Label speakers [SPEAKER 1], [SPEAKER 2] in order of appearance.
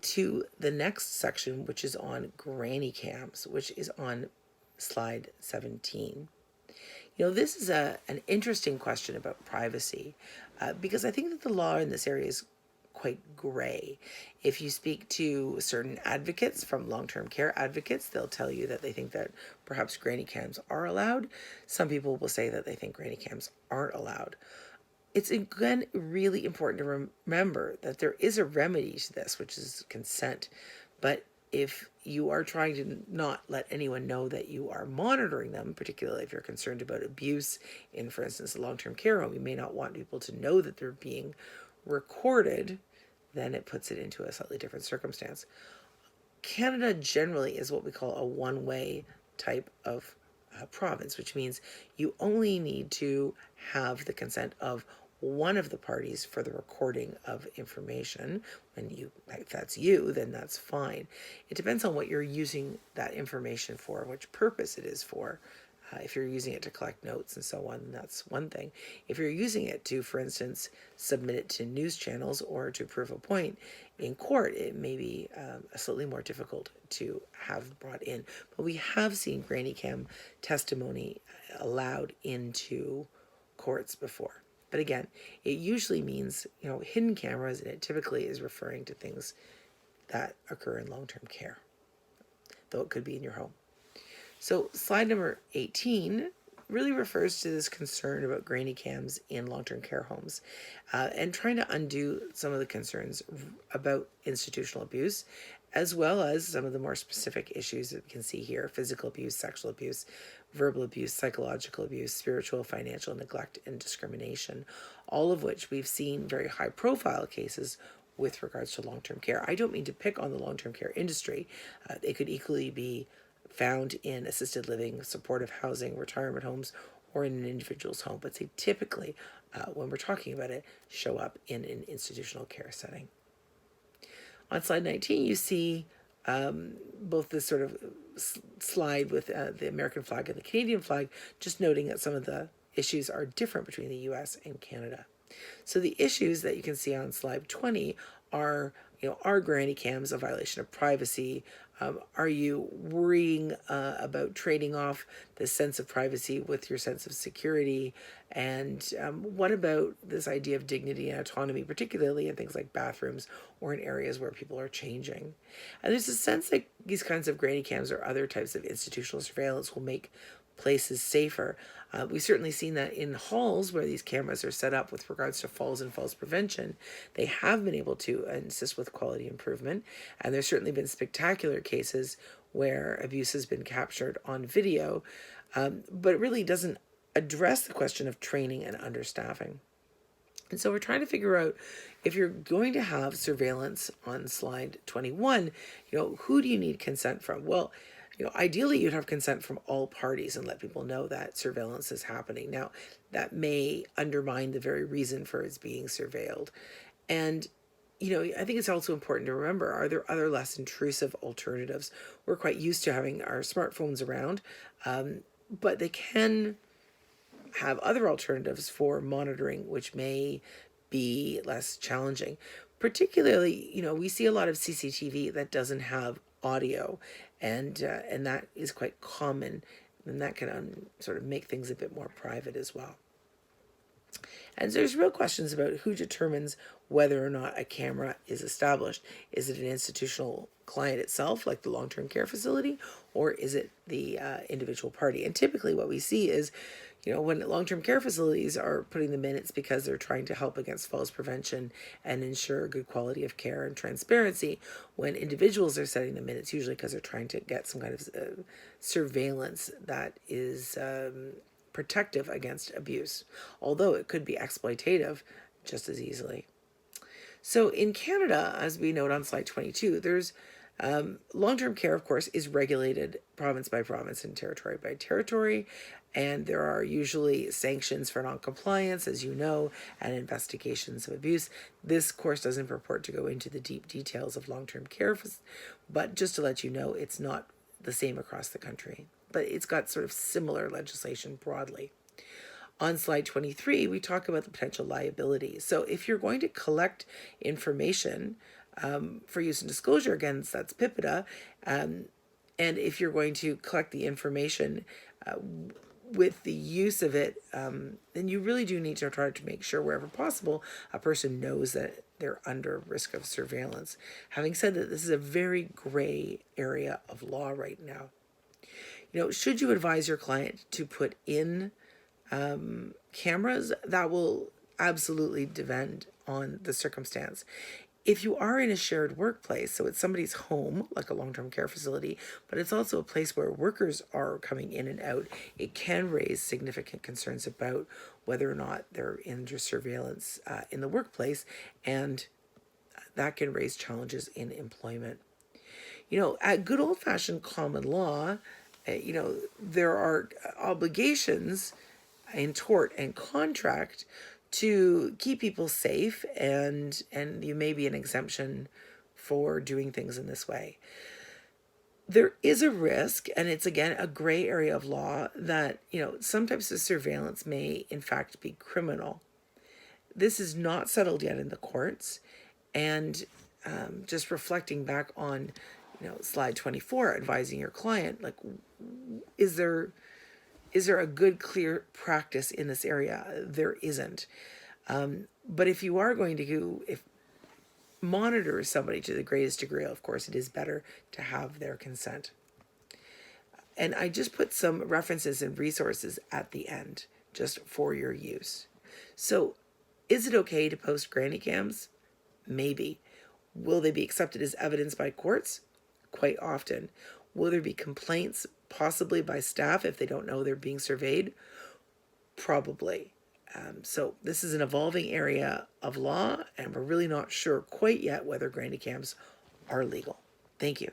[SPEAKER 1] to the next section, which is on granny cams, which is on slide 17. This is an interesting question about privacy because I think that the law in this area is quite gray. If you speak to certain advocates from long-term care advocates, they'll tell you that they think that perhaps granny cams are allowed. Some people will say that they think granny cams aren't allowed. It's, again, really important to remember that there is a remedy to this, which is consent. But if you are trying to not let anyone know that you are monitoring them, particularly if you're concerned about abuse in, for instance, a long-term care home, you may not want people to know that they're being recorded, then it puts it into a slightly different circumstance. Canada generally is what we call a one-way type of province, which means you only need to have the consent of one of the parties for the recording of information. If that's you, then that's fine. It depends on what you're using that information for, which purpose it is for. If you're using it to collect notes and so on, that's one thing. If you're using it to, for instance, submit it to news channels or to prove a point in court, it may be slightly more difficult to have brought in. But we have seen granny cam testimony allowed into courts before. But again, it usually means, hidden cameras, and it typically is referring to things that occur in long-term care, though it could be in your home. So slide number 18 really refers to this concern about granny cams in long-term care homes and trying to undo some of the concerns about institutional abuse, as well as some of the more specific issues that we can see here: physical abuse, sexual abuse, verbal abuse, psychological abuse, spiritual, financial neglect, and discrimination, all of which we've seen very high-profile cases with regards to long-term care. I don't mean to pick on the long-term care industry. They could equally be found in assisted living, supportive housing, retirement homes, or in an individual's home, but they typically, when we're talking about it, show up in an institutional care setting. On slide 19, you see both this sort of slide with the American flag and the Canadian flag, just noting that some of the issues are different between the US and Canada. So the issues that you can see on slide 20 are, are granny cams a violation of privacy? Are you worrying about trading off the sense of privacy with your sense of security? And what about this idea of dignity and autonomy, particularly in things like bathrooms or in areas where people are changing? And there's a sense that these kinds of granny cams or other types of institutional surveillance will make places safer. We've certainly seen that in halls where these cameras are set up with regards to falls and falls prevention. They have been able to assist with quality improvement, and there's certainly been spectacular cases where abuse has been captured on video, but it really doesn't address the question of training and understaffing. And so we're trying to figure out, if you're going to have surveillance on slide 21, who do you need consent from? Well, ideally you'd have consent from all parties and let people know that surveillance is happening. Now, that may undermine the very reason for its being surveilled. And, I think it's also important to remember, are there other less intrusive alternatives? We're quite used to having our smartphones around, but they can have other alternatives for monitoring, which may be less challenging. Particularly, we see a lot of CCTV that doesn't have audio, and that is quite common, and that can sort of make things a bit more private as well. And there's real questions about who determines whether or not a camera is established. Is it an institutional client itself, like the long-term care facility, or is it the individual party? And typically what we see is, when long-term care facilities are putting them in, it's because they're trying to help against falls prevention and ensure good quality of care and transparency. When individuals are setting them in, it's usually because they're trying to get some kind of surveillance that is protective against abuse, although it could be exploitative just as easily. So in Canada, as we note on slide 22, there's long-term care, of course, is regulated province by province and territory by territory, and there are usually sanctions for non-compliance, as you know, and investigations of abuse. This course doesn't purport to go into the deep details of long-term care, but just to let you know, it's not the same across the country, but it's got sort of similar legislation broadly. On slide 23, we talk about the potential liability. So if you're going to collect information for use and disclosure, again, that's PIPEDA. And if you're going to collect the information with the use of it, then you really do need to try to make sure wherever possible a person knows that they're under risk of surveillance. Having said that, this is a very gray area of law right now. Should you advise your client to put in cameras? That will absolutely depend on the circumstance. If you are in a shared workplace, so it's somebody's home, like a long-term care facility, but it's also a place where workers are coming in and out, it can raise significant concerns about whether or not they're under surveillance in the workplace, and that can raise challenges in employment. At good old-fashioned common law, there are obligations in tort and contract to keep people safe, and you may be an exemption for doing things in this way. There is a risk, and it's again a gray area of law, that some types of surveillance may in fact be criminal. This is not settled yet in the courts, and just reflecting back on slide 24, advising your client, like, is there a good, clear practice in this area? There isn't. But if you are going to monitor somebody to the greatest degree, of course, it is better to have their consent. And I just put some references and resources at the end, just for your use. So, is it okay to post granny cams? Maybe. Will they be accepted as evidence by courts? Quite often. Will there be complaints, possibly by staff, if they don't know they're being surveyed? Probably. So this is an evolving area of law, and we're really not sure quite yet whether granny cams are legal. Thank you.